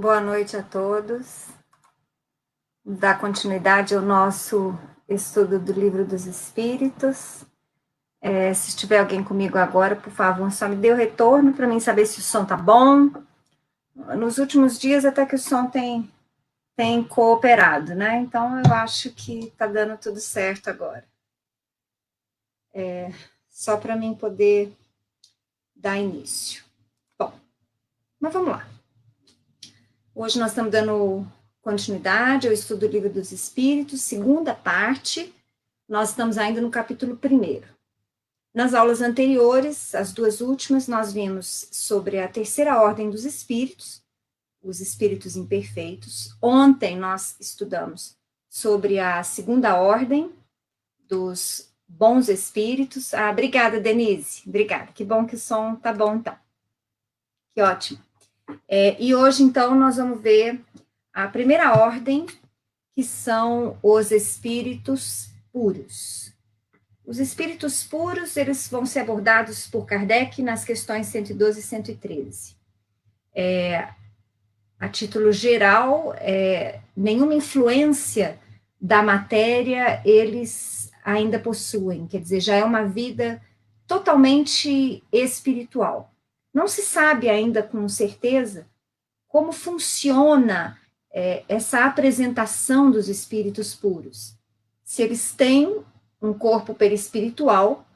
Boa noite a todos. Dar continuidade ao nosso estudo do Livro dos Espíritos. Se tiver alguém comigo agora, por favor, só me dê o retorno para mim saber se o som tá bom. Nos últimos dias até que o som tem cooperado, né? Então eu acho que tá dando tudo certo agora. Só para mim poder dar início. Bom, mas vamos lá. Hoje nós estamos dando continuidade ao estudo do Livro dos Espíritos, segunda parte. Nós estamos ainda no capítulo 1º. Nas aulas anteriores, as duas últimas, nós vimos sobre a terceira ordem dos espíritos, os espíritos imperfeitos. Ontem nós estudamos sobre a segunda ordem dos bons espíritos. Obrigada, Denise. Obrigada. Que bom que o som tá bom, então. Que ótimo. E hoje, então, nós vamos ver a primeira ordem, que são os espíritos puros. Os espíritos puros, eles vão ser abordados por Kardec nas questões 112 e 113. A título geral, nenhuma influência da matéria eles ainda possuem, quer dizer, já é uma vida totalmente espiritual. Não se sabe ainda com certeza como funciona essa apresentação dos espíritos puros. Se eles têm um corpo perispiritual,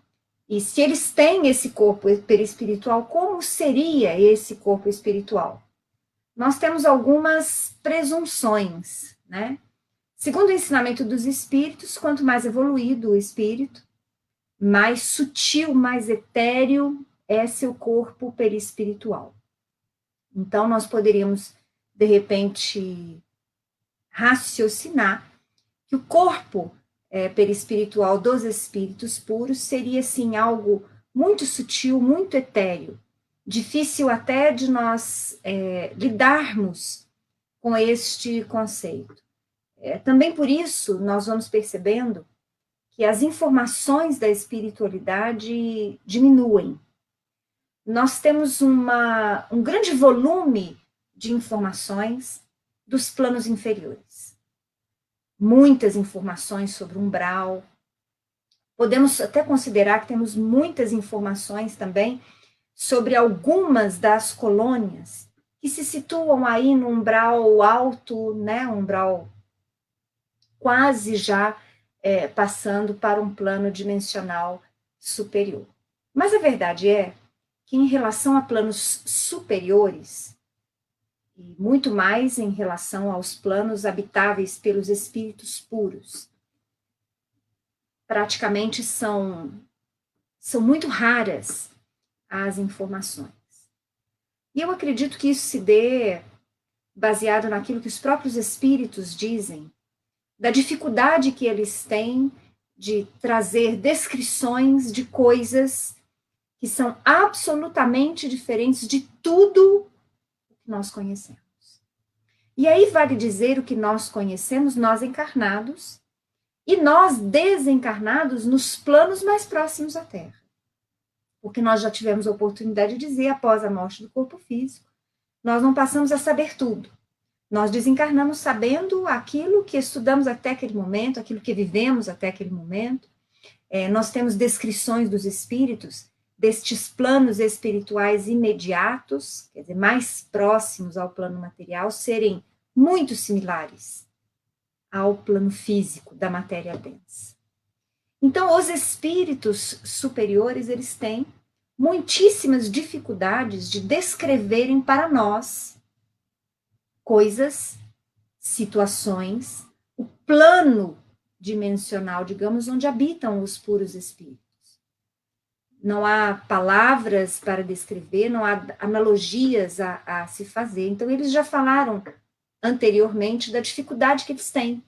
e se eles têm esse corpo perispiritual, como seria esse corpo espiritual? Nós temos algumas presunções, né? Segundo o ensinamento dos espíritos, quanto mais evoluído o espírito, mais sutil, mais etéreo é seu corpo perispiritual. Então, nós poderíamos, de repente, raciocinar que o corpo perispiritual dos espíritos puros seria, assim, algo muito sutil, muito etéreo, difícil até de nós lidarmos com este conceito. Também por isso, nós vamos percebendo que as informações da espiritualidade diminuem. Nós temos um grande volume de informações dos planos inferiores. Muitas informações sobre umbral. Podemos até considerar que temos muitas informações também sobre algumas das colônias que se situam aí no umbral alto, né, umbral quase já passando para um plano dimensional superior. Mas a verdade é que em relação a planos superiores, e muito mais em relação aos planos habitáveis pelos espíritos puros, praticamente são muito raras as informações. E eu acredito que isso se dê baseado naquilo que os próprios espíritos dizem, da dificuldade que eles têm de trazer descrições de coisas que são absolutamente diferentes de tudo o que nós conhecemos. E aí vale dizer o que nós conhecemos, nós encarnados, e nós desencarnados nos planos mais próximos à Terra. Porque nós já tivemos a oportunidade de dizer, após a morte do corpo físico, nós não passamos a saber tudo. Nós desencarnamos sabendo aquilo que estudamos até aquele momento, aquilo que vivemos até aquele momento. Nós temos descrições dos espíritos, destes planos espirituais imediatos, quer dizer, mais próximos ao plano material, serem muito similares ao plano físico da matéria densa. Então, os espíritos superiores, eles têm muitíssimas dificuldades de descreverem para nós coisas, situações, o plano dimensional, digamos, onde habitam os puros espíritos. Não há palavras para descrever, não há analogias a se fazer. Então, eles já falaram anteriormente da dificuldade que eles têm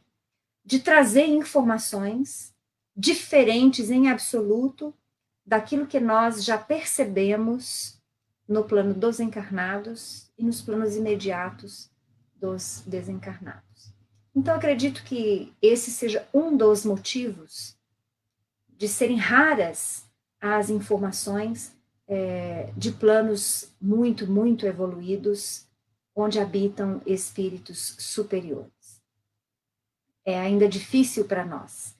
de trazer informações diferentes em absoluto daquilo que nós já percebemos no plano dos encarnados e nos planos imediatos dos desencarnados. Então, acredito que esse seja um dos motivos de serem raras as informações de planos muito, muito evoluídos, onde habitam espíritos superiores. É ainda difícil para nós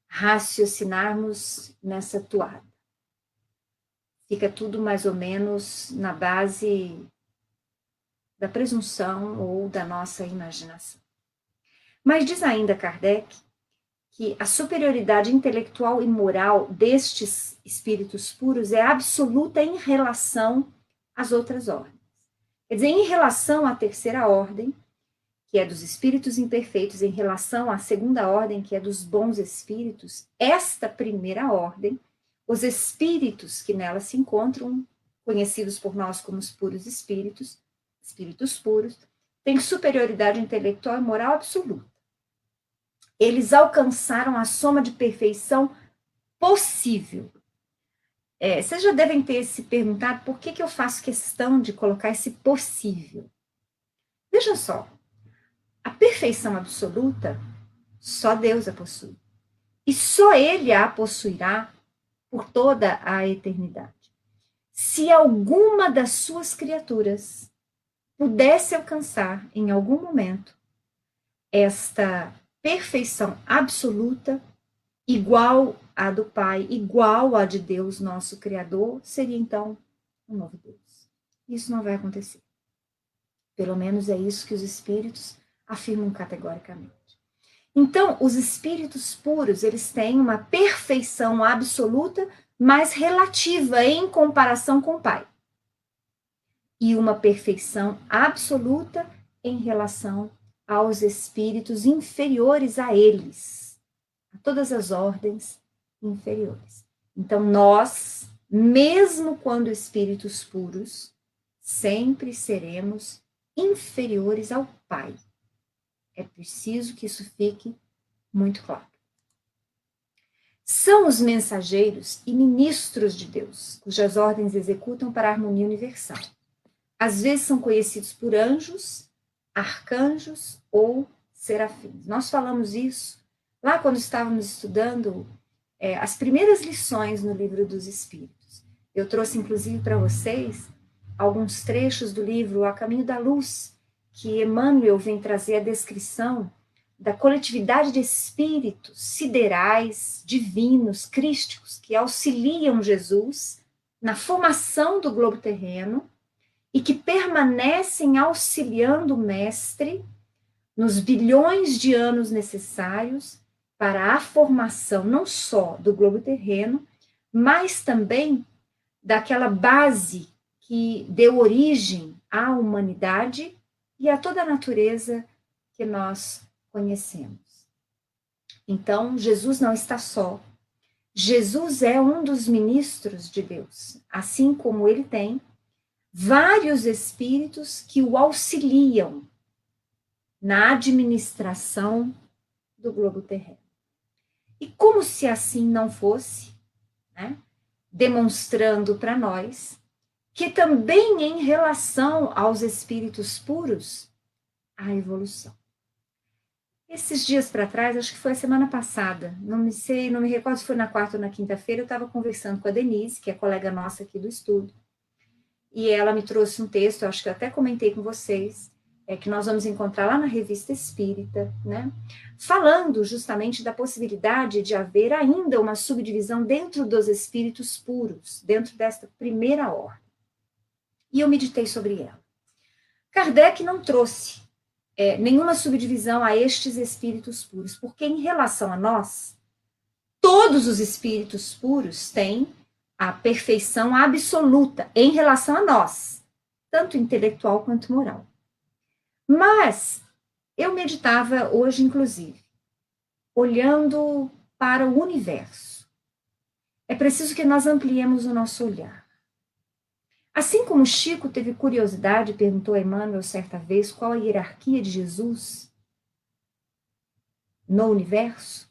raciocinarmos nessa toada. Fica tudo mais ou menos na base da presunção ou da nossa imaginação. Mas diz ainda Kardec que a superioridade intelectual e moral destes espíritos puros é absoluta em relação às outras ordens. Quer dizer, em relação à terceira ordem, que é dos espíritos imperfeitos, em relação à segunda ordem, que é dos bons espíritos, esta primeira ordem, os espíritos que nela se encontram, conhecidos por nós como os puros espíritos puros, têm superioridade intelectual e moral absoluta. Eles alcançaram a soma de perfeição possível. Vocês já devem ter se perguntado por que eu faço questão de colocar esse possível. Veja só, a perfeição absoluta, só Deus a possui. E só Ele a possuirá por toda a eternidade. Se alguma das suas criaturas pudesse alcançar, em algum momento, esta perfeição absoluta, igual à do Pai, igual à de Deus, nosso Criador, seria então um novo Deus. Isso não vai acontecer. Pelo menos é isso que os espíritos afirmam categoricamente. Então, os espíritos puros, eles têm uma perfeição absoluta, mas relativa em comparação com o Pai. E uma perfeição absoluta em relação aos espíritos inferiores a eles, a todas as ordens inferiores. Então, nós, mesmo quando espíritos puros, sempre seremos inferiores ao Pai. É preciso que isso fique muito claro. São os mensageiros e ministros de Deus, cujas ordens executam para a harmonia universal. Às vezes são conhecidos por anjos, arcanjos ou serafins. Nós falamos isso lá quando estávamos estudando as primeiras lições no Livro dos Espíritos. Eu trouxe, inclusive, para vocês alguns trechos do livro A Caminho da Luz, que Emmanuel vem trazer a descrição da coletividade de espíritos siderais, divinos, crísticos, que auxiliam Jesus na formação do globo terreno e que permanecem auxiliando o Mestre nos bilhões de anos necessários para a formação não só do globo terreno, mas também daquela base que deu origem à humanidade e a toda a natureza que nós conhecemos. Então, Jesus não está só. Jesus é um dos ministros de Deus, assim como ele tem vários espíritos que o auxiliam na administração do globo terreno. E como se assim não fosse, né, demonstrando para nós que também em relação aos espíritos puros, há evolução. Esses dias para trás, acho que foi a semana passada, não me recordo se foi na quarta ou na quinta-feira, eu estava conversando com a Denise, que é colega nossa aqui do estudo, e ela me trouxe um texto, eu acho que eu até comentei com vocês, que nós vamos encontrar lá na Revista Espírita, né, falando justamente da possibilidade de haver ainda uma subdivisão dentro dos espíritos puros, dentro desta primeira ordem. E eu meditei sobre ela. Kardec não trouxe nenhuma subdivisão a estes espíritos puros, porque em relação a nós, todos os espíritos puros têm a perfeição absoluta em relação a nós, tanto intelectual quanto moral. Mas eu meditava hoje, inclusive, olhando para o universo. É preciso que nós ampliemos o nosso olhar. Assim como Chico teve curiosidade e perguntou a Emmanuel certa vez qual a hierarquia de Jesus no universo,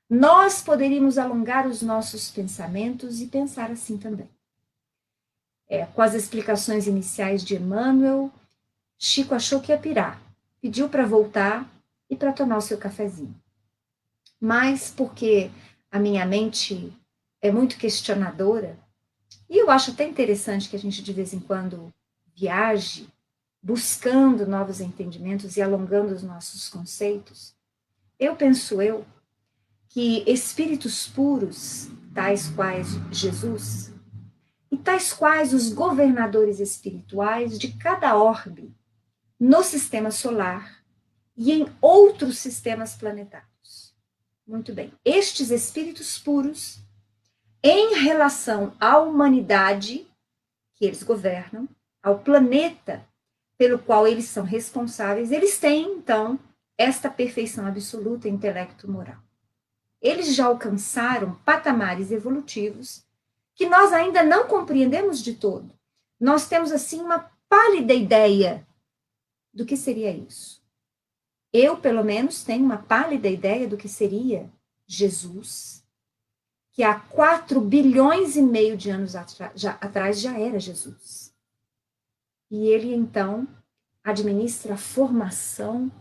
nós poderíamos alongar os nossos pensamentos e pensar assim também. Com as explicações iniciais de Emmanuel, Chico achou que ia pirar, pediu para voltar e para tomar o seu cafezinho. Mas porque a minha mente é muito questionadora, e eu acho até interessante que a gente de vez em quando viaje buscando novos entendimentos e alongando os nossos conceitos, penso que espíritos puros, tais quais Jesus, e tais quais os governadores espirituais de cada orbe no sistema solar e em outros sistemas planetários. Muito bem, estes espíritos puros, em relação à humanidade que eles governam, ao planeta pelo qual eles são responsáveis, eles têm, então, esta perfeição absoluta intelecto-moral. Eles já alcançaram patamares evolutivos que nós ainda não compreendemos de todo. Nós temos, assim, uma pálida ideia do que seria isso. Eu, pelo menos, tenho uma pálida ideia do que seria Jesus, que há 4 bilhões e meio de anos atrás já era Jesus. E ele, então, administra a formação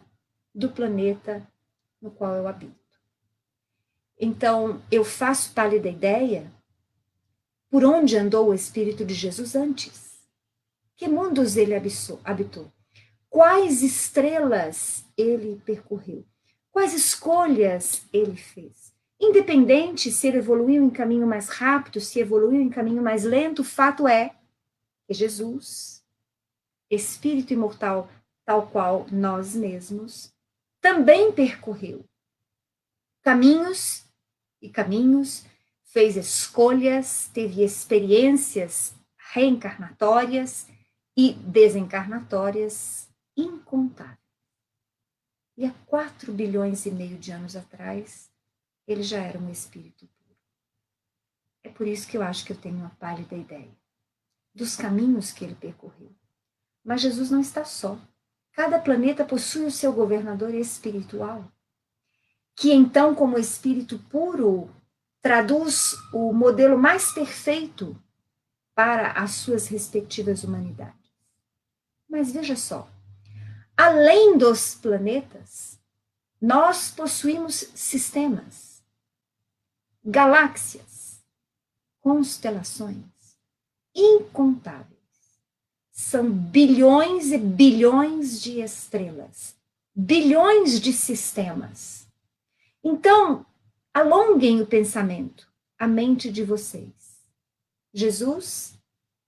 do planeta no qual eu habito. Então, eu faço pálida ideia por onde andou o Espírito de Jesus antes. Que mundos ele habitou? Quais estrelas ele percorreu? Quais escolhas ele fez? Independente se ele evoluiu em caminho mais rápido, se evoluiu em caminho mais lento, o fato é que Jesus, Espírito imortal, tal qual nós mesmos, também percorreu caminhos e caminhos, fez escolhas, teve experiências reencarnatórias e desencarnatórias incontáveis. E há 4 bilhões e meio de anos atrás, ele já era um espírito puro. É por isso que eu acho que eu tenho uma pálida ideia dos caminhos que ele percorreu. Mas Jesus não está só. Cada planeta possui o seu governador espiritual, que então, como espírito puro, traduz o modelo mais perfeito para as suas respectivas humanidades. Mas veja só, além dos planetas, nós possuímos sistemas, galáxias, constelações incontáveis. São bilhões e bilhões de estrelas, bilhões de sistemas. Então, alonguem o pensamento, a mente de vocês. Jesus,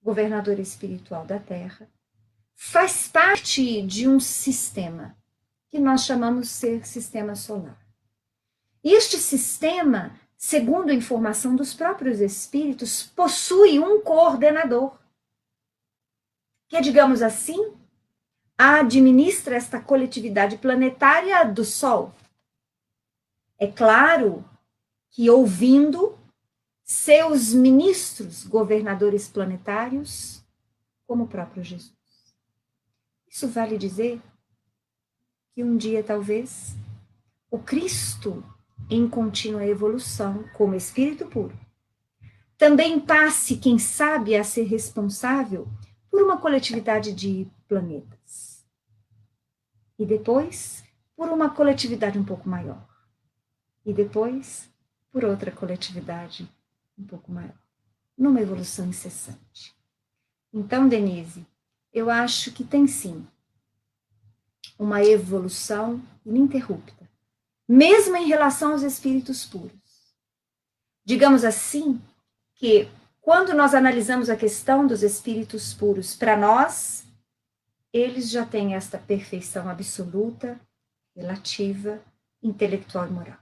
governador espiritual da Terra, faz parte de um sistema que nós chamamos de ser sistema solar. E este sistema, segundo a informação dos próprios espíritos, possui um coordenador, que, digamos assim, administra esta coletividade planetária do Sol. É claro que ouvindo seus ministros, governadores planetários, como o próprio Jesus. Isso vale dizer que um dia, talvez, o Cristo, em contínua evolução, como espírito puro, também passe, quem sabe, a ser responsável por uma coletividade de planetas. E depois, por uma coletividade um pouco maior. E depois, por outra coletividade um pouco maior. Numa evolução incessante. Então, Denise, eu acho que tem sim uma evolução ininterrupta, mesmo em relação aos espíritos puros. Digamos assim, que quando nós analisamos a questão dos espíritos puros, para nós, eles já têm esta perfeição absoluta, relativa, intelectual e moral.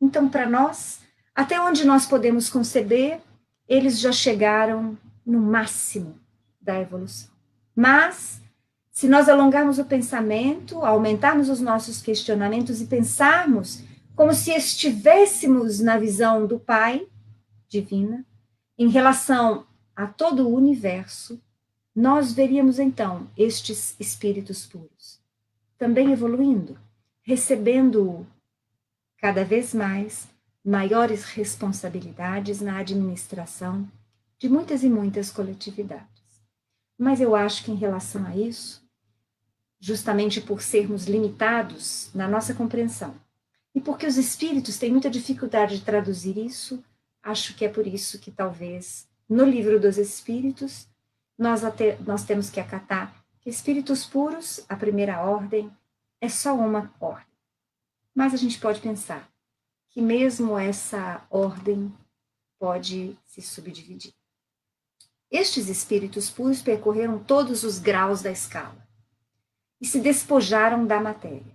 Então, para nós, até onde nós podemos conceber, eles já chegaram no máximo da evolução. Mas, se nós alongarmos o pensamento, aumentarmos os nossos questionamentos e pensarmos como se estivéssemos na visão do Pai divina, em relação a todo o universo, nós veríamos então estes espíritos puros também evoluindo, recebendo cada vez mais maiores responsabilidades na administração de muitas e muitas coletividades. Mas eu acho que em relação a isso, justamente por sermos limitados na nossa compreensão, e porque os espíritos têm muita dificuldade de traduzir isso, acho que é por isso que talvez no livro dos Espíritos nós temos que acatar Espíritos puros, a primeira ordem, é só uma ordem. Mas a gente pode pensar que mesmo essa ordem pode se subdividir. Estes espíritos puros percorreram todos os graus da escala e se despojaram da matéria,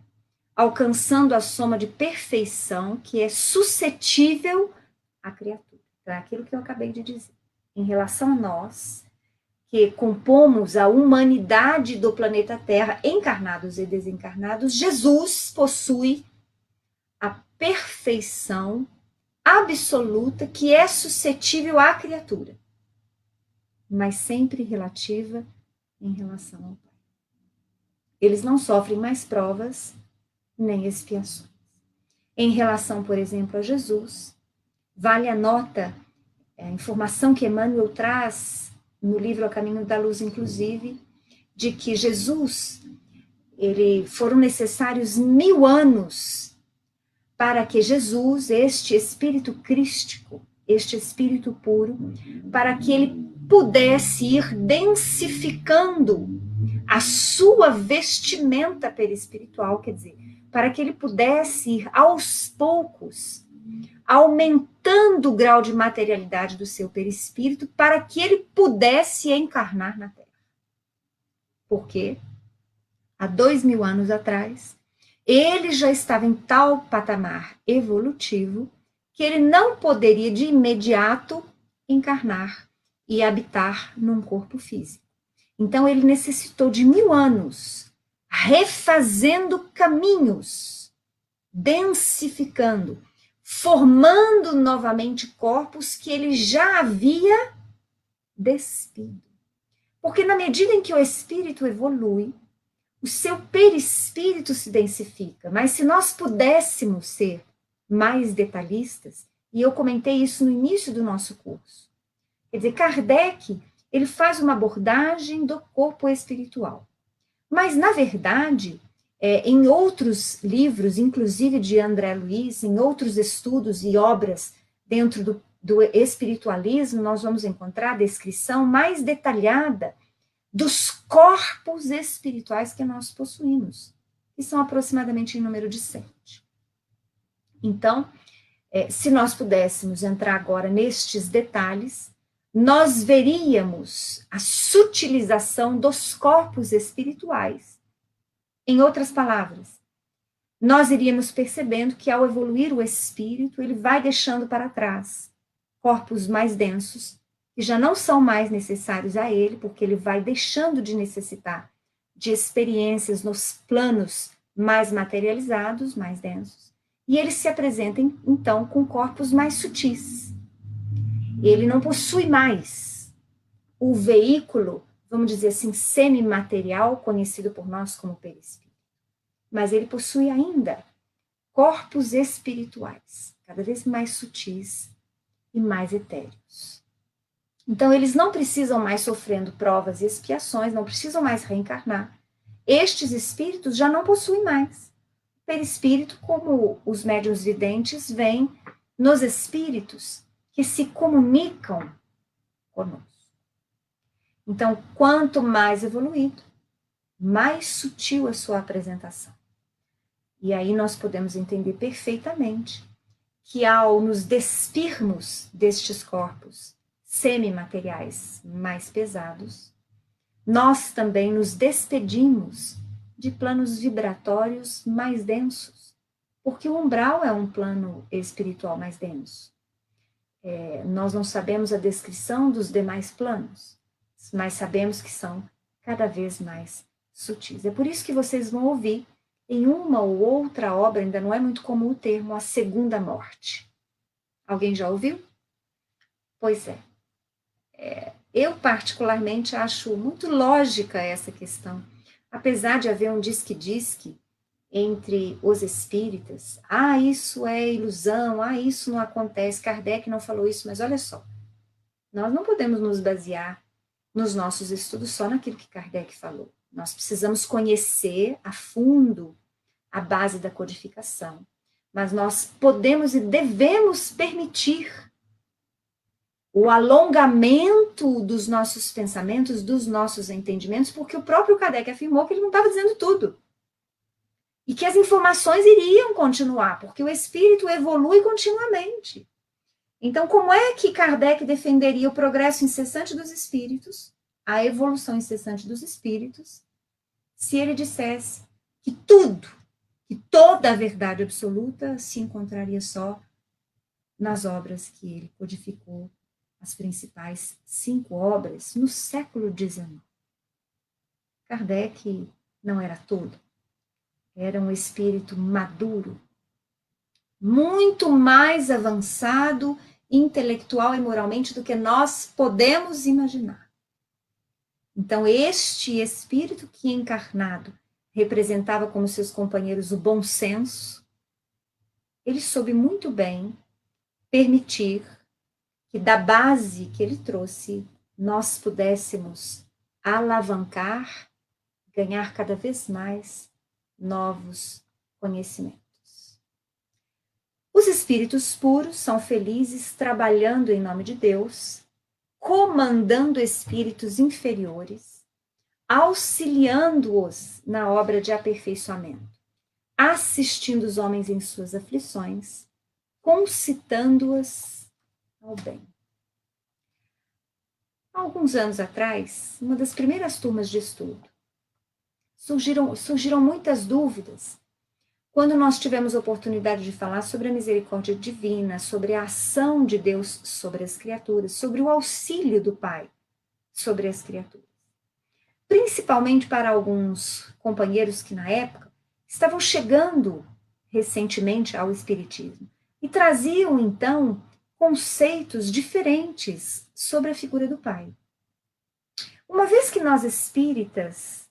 alcançando a soma de perfeição que é suscetível à criatura. Então, é aquilo que eu acabei de dizer. Em relação a nós, que compomos a humanidade do planeta Terra, encarnados e desencarnados, Jesus possui a perfeição absoluta que é suscetível à criatura, mas sempre relativa em relação ao Pai. Eles não sofrem mais provas nem expiações. Em relação, por exemplo, a Jesus, vale a nota, a informação que Emmanuel traz no livro A Caminho da Luz, inclusive, de que Jesus, foram necessários 1000 anos para que Jesus, este Espírito crístico, este Espírito puro, para que ele pudesse ir densificando a sua vestimenta perispiritual, quer dizer, para que ele pudesse ir aos poucos aumentando o grau de materialidade do seu perispírito para que ele pudesse encarnar na Terra. Porque há 2000 anos atrás, ele já estava em tal patamar evolutivo que ele não poderia de imediato encarnar e habitar num corpo físico. Então ele necessitou de 1000 anos, refazendo caminhos, densificando, formando novamente corpos que ele já havia despido. Porque na medida em que o espírito evolui, o seu perispírito se densifica. Mas se nós pudéssemos ser mais detalhistas, e eu comentei isso no início do nosso curso, quer dizer, Kardec, ele faz uma abordagem do corpo espiritual. Mas, na verdade, em outros livros, inclusive de André Luiz, em outros estudos e obras dentro do espiritualismo, nós vamos encontrar a descrição mais detalhada dos corpos espirituais que nós possuímos, que são aproximadamente em número de 7. Então, se nós pudéssemos entrar agora nestes detalhes, nós veríamos a sutilização dos corpos espirituais. Em outras palavras, nós iríamos percebendo que ao evoluir o espírito, ele vai deixando para trás corpos mais densos, que já não são mais necessários a ele, porque ele vai deixando de necessitar de experiências nos planos mais materializados, mais densos, e ele se apresenta, então, com corpos mais sutis. Ele não possui mais o veículo, vamos dizer assim, semimaterial, conhecido por nós como perispírito, mas ele possui ainda corpos espirituais, cada vez mais sutis e mais etéreos. Então, eles não precisam mais sofrendo provas e expiações, não precisam mais reencarnar. Estes espíritos já não possuem mais. O perispírito, como os médiuns videntes, veem nos espíritos que se comunicam conosco. Então, quanto mais evoluído, mais sutil a sua apresentação. E aí nós podemos entender perfeitamente que ao nos despirmos destes corpos semimateriais mais pesados, nós também nos despedimos de planos vibratórios mais densos, porque o umbral é um plano espiritual mais denso. Nós não sabemos a descrição dos demais planos, mas sabemos que são cada vez mais sutis. É por isso que vocês vão ouvir em uma ou outra obra, ainda não é muito comum o termo, a segunda morte. Alguém já ouviu? Pois é. Eu particularmente acho muito lógica essa questão, apesar de haver um disque-disque entre os espíritas, isso é ilusão, isso não acontece, Kardec não falou isso, mas olha só, nós não podemos nos basear nos nossos estudos só naquilo que Kardec falou. Nós precisamos conhecer a fundo a base da codificação, mas nós podemos e devemos permitir o alongamento dos nossos pensamentos, dos nossos entendimentos, porque o próprio Kardec afirmou que ele não estava dizendo tudo. E que as informações iriam continuar, porque o espírito evolui continuamente. Então, como é que Kardec defenderia o progresso incessante dos espíritos, a evolução incessante dos espíritos, se ele dissesse que tudo, que toda a verdade absoluta se encontraria só nas obras que ele codificou, as principais 5 obras, no século XIX? Kardec não era tolo, era um espírito maduro, muito mais avançado intelectual e moralmente do que nós podemos imaginar. Então, este espírito que encarnado representava como seus companheiros o bom senso, ele soube muito bem permitir que da base que ele trouxe, nós pudéssemos alavancar, ganhar cada vez mais novos conhecimentos. Os espíritos puros são felizes trabalhando em nome de Deus, comandando espíritos inferiores, auxiliando-os na obra de aperfeiçoamento, assistindo os homens em suas aflições, concitando-os ao bem. Há alguns anos atrás, uma das primeiras turmas de estudo, surgiram muitas dúvidas quando nós tivemos a oportunidade de falar sobre a misericórdia divina, sobre a ação de Deus sobre as criaturas, sobre o auxílio do Pai sobre as criaturas. Principalmente para alguns companheiros que, na época, estavam chegando recentemente ao Espiritismo e traziam, então, conceitos diferentes sobre a figura do Pai. Uma vez que nós espíritas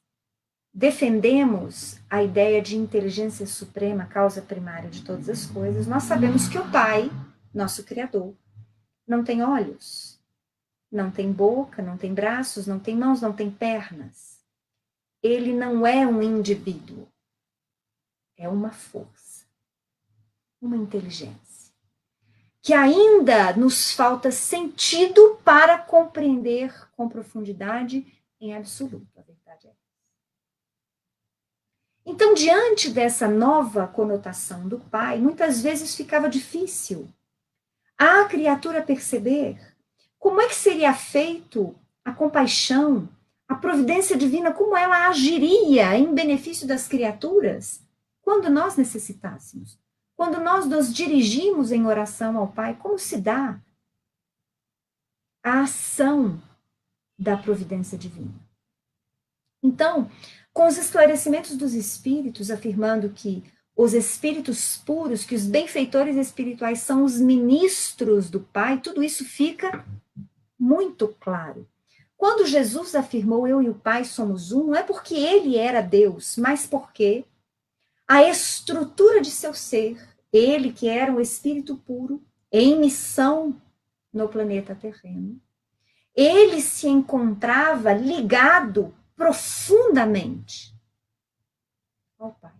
defendemos a ideia de inteligência suprema, causa primária de todas as coisas, nós sabemos que o Pai, nosso Criador, não tem olhos, não tem boca, não tem braços, não tem mãos, não tem pernas. Ele não é um indivíduo, é uma força, uma inteligência, que ainda nos falta sentido para compreender com profundidade em absoluto. A verdade é. Então, diante dessa nova conotação do Pai, muitas vezes ficava difícil a criatura perceber como é que seria feito a compaixão, a providência divina, como ela agiria em benefício das criaturas quando nós necessitássemos, quando nós nos dirigimos em oração ao Pai, como se dá a ação da providência divina. Então, com os esclarecimentos dos espíritos, afirmando que os espíritos puros, que os benfeitores espirituais são os ministros do Pai, tudo isso fica muito claro. Quando Jesus afirmou eu e o Pai somos um, não é porque ele era Deus, mas porque a estrutura de seu ser, ele que era um espírito puro, em missão no planeta terreno, ele se encontrava ligado profundamente ao Pai,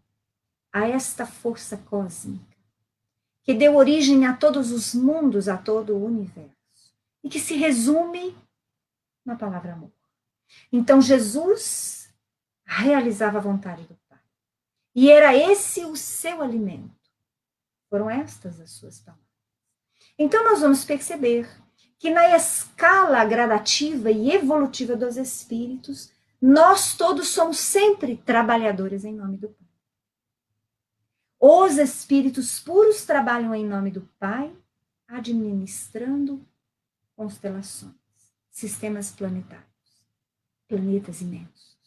a esta força cósmica que deu origem a todos os mundos, a todo o universo, e que se resume na palavra amor. Então Jesus realizava a vontade do Pai, e era esse o seu alimento. Foram estas as suas palavras. Então nós vamos perceber que na escala gradativa e evolutiva dos espíritos, nós todos somos sempre trabalhadores em nome do Pai. Os espíritos puros trabalham em nome do Pai, administrando constelações, sistemas planetários, planetas imensos,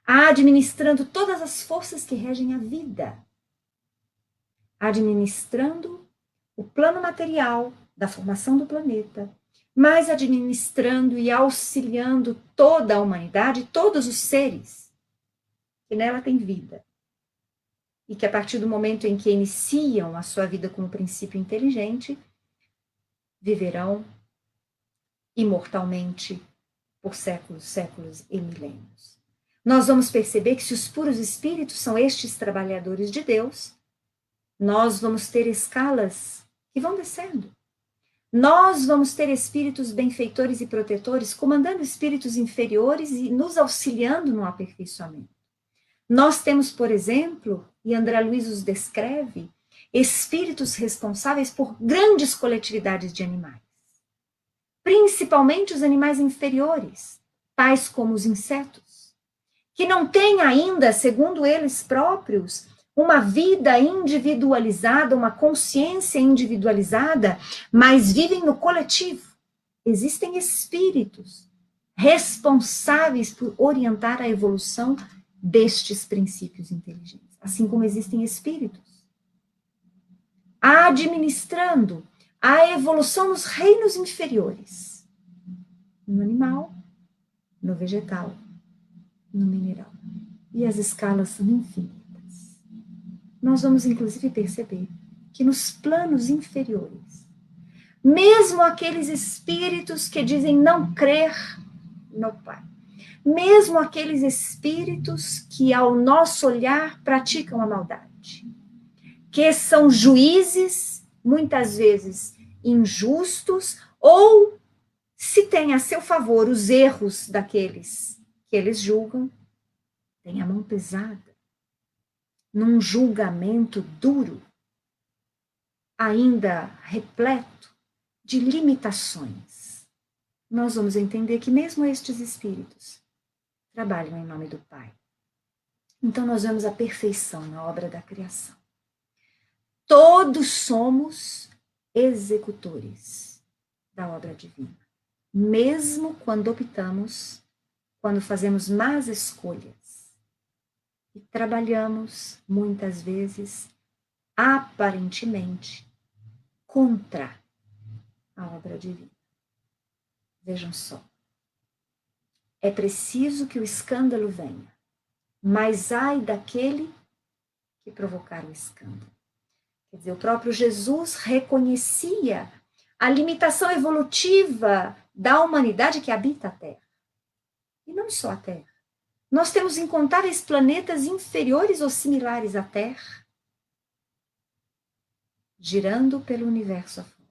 administrando todas as forças que regem a vida, administrando o plano material da formação do planeta, mas administrando e auxiliando toda a humanidade, todos os seres que nela têm vida. E que a partir do momento em que iniciam a sua vida como princípio inteligente, viverão imortalmente por séculos, séculos e milênios. Nós vamos perceber que se os puros espíritos são estes trabalhadores de Deus, nós vamos ter escalas que vão descendo. Nós vamos ter espíritos benfeitores e protetores, comandando espíritos inferiores e nos auxiliando no aperfeiçoamento. Nós temos, por exemplo, e André Luiz os descreve, espíritos responsáveis por grandes coletividades de animais, principalmente os animais inferiores, tais como os insetos, que não têm ainda, segundo eles próprios, uma vida individualizada, uma consciência individualizada, mas vivem no coletivo. Existem espíritos responsáveis por orientar a evolução destes princípios inteligentes, assim como existem espíritos administrando a evolução nos reinos inferiores, no animal, no vegetal, no mineral. E as escalas são infinitas. Nós vamos, inclusive, perceber que nos planos inferiores, mesmo aqueles espíritos que dizem não crer no Pai, mesmo aqueles espíritos que, ao nosso olhar, praticam a maldade, que são juízes, muitas vezes injustos, ou se tem a seu favor os erros daqueles que eles julgam, têm a mão pesada, num julgamento duro, ainda repleto de limitações. Nós vamos entender que mesmo estes espíritos trabalham em nome do Pai. Então nós vemos a perfeição na obra da criação. Todos somos executores da obra divina, mesmo quando optamos, quando fazemos más escolhas e trabalhamos, muitas vezes, aparentemente, contra a obra divina. Vejam só, é preciso que o escândalo venha, mas ai daquele que provocar o escândalo. Quer dizer, o próprio Jesus reconhecia a limitação evolutiva da humanidade que habita a Terra. E não só a Terra. Nós temos incontáveis planetas inferiores ou similares à Terra, girando pelo universo afora.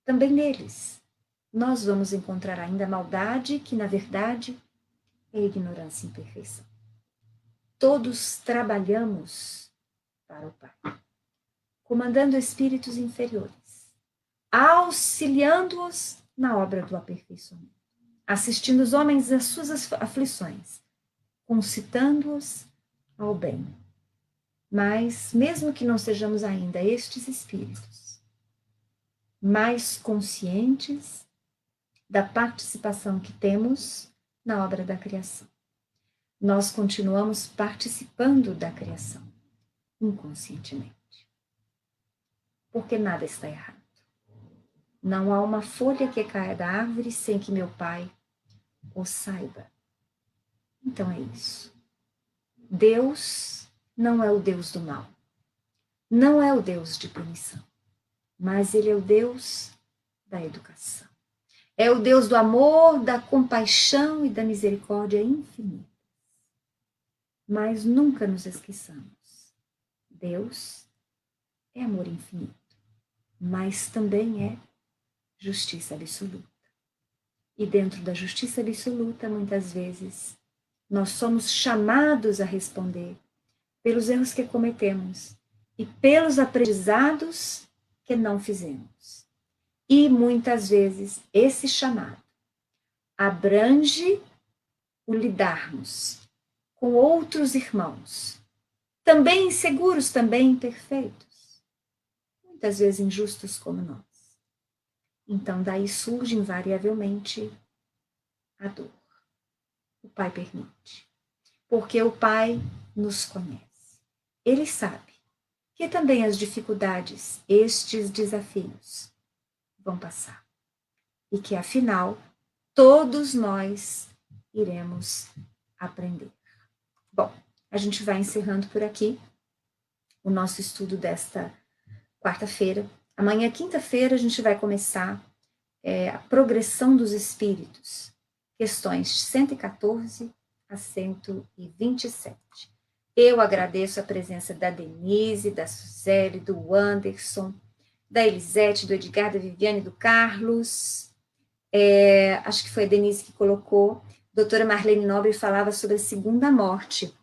Também neles, nós vamos encontrar ainda maldade, que na verdade é ignorância e imperfeição. Todos trabalhamos para o Pai, comandando espíritos inferiores, auxiliando-os na obra do aperfeiçoamento, assistindo os homens às suas aflições, concitando-os ao bem. Mas, mesmo que não sejamos ainda estes espíritos, mais conscientes da participação que temos na obra da criação, nós continuamos participando da criação, inconscientemente. Porque nada está errado. Não há uma folha que caia da árvore sem que meu Pai o saiba. Então é isso. Deus não é o Deus do mal. Não é o Deus de punição. Mas Ele é o Deus da educação. É o Deus do amor, da compaixão e da misericórdia infinita. Mas nunca nos esqueçamos. Deus é amor infinito, mas também é justiça absoluta. E dentro da justiça absoluta, muitas vezes, nós somos chamados a responder pelos erros que cometemos e pelos aprendizados que não fizemos. E muitas vezes esse chamado abrange o lidarmos com outros irmãos, também inseguros, também imperfeitos, muitas vezes injustos como nós. Então daí surge invariavelmente a dor. O Pai permite, porque o Pai nos conhece. Ele sabe que também as dificuldades, estes desafios, vão passar. E que, afinal, todos nós iremos aprender. Bom, a gente vai encerrando por aqui o nosso estudo desta quarta-feira. Amanhã, quinta-feira, a gente vai começar a progressão dos espíritos, questões 114 a 127. Eu agradeço a presença da Denise, da Suzele, do Anderson, da Elisete, do Edgar, da Viviane, do Carlos, acho que foi a Denise que colocou, doutora Marlene Nobre falava sobre a segunda morte.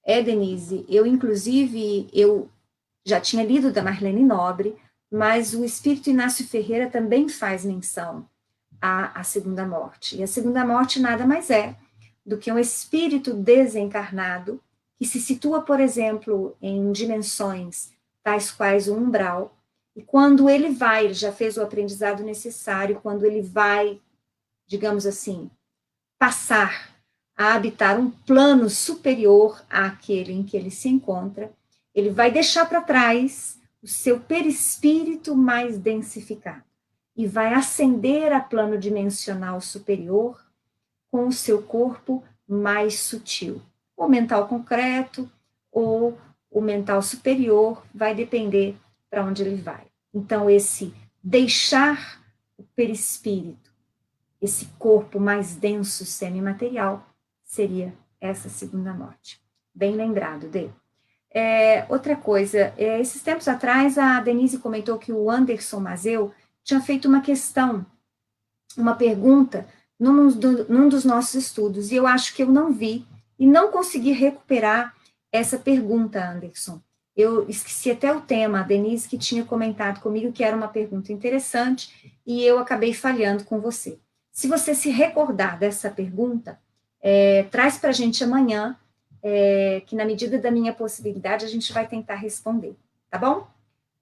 Denise, eu já tinha lido da Marlene Nobre, mas o Espírito Inácio Ferreira também faz menção à segunda morte. E a segunda morte nada mais é do que um espírito desencarnado que se situa, por exemplo, em dimensões tais quais o umbral, e quando ele já fez o aprendizado necessário, quando ele vai, digamos assim, passar a habitar um plano superior àquele em que ele se encontra, ele vai deixar para trás o seu perispírito mais densificado e vai ascender a plano dimensional superior com o seu corpo mais sutil. O mental concreto ou o mental superior vai depender para onde ele vai. Então, esse deixar o perispírito, esse corpo mais denso, semimaterial, seria essa segunda morte. Bem lembrado, Dê. Outra coisa, esses tempos atrás, a Denise comentou que o Anderson Mazeu tinha feito uma questão, uma pergunta, num dos nossos estudos, e eu acho que eu não vi e não consegui recuperar essa pergunta, Anderson. Eu esqueci até o tema, a Denise que tinha comentado comigo que era uma pergunta interessante, e eu acabei falhando com você. Se você se recordar dessa pergunta, traz para a gente amanhã, que na medida da minha possibilidade a gente vai tentar responder, tá bom?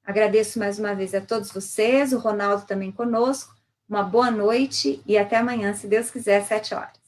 Agradeço mais uma vez a todos vocês, o Ronaldo também conosco, uma boa noite e até amanhã, se Deus quiser, 7 horas.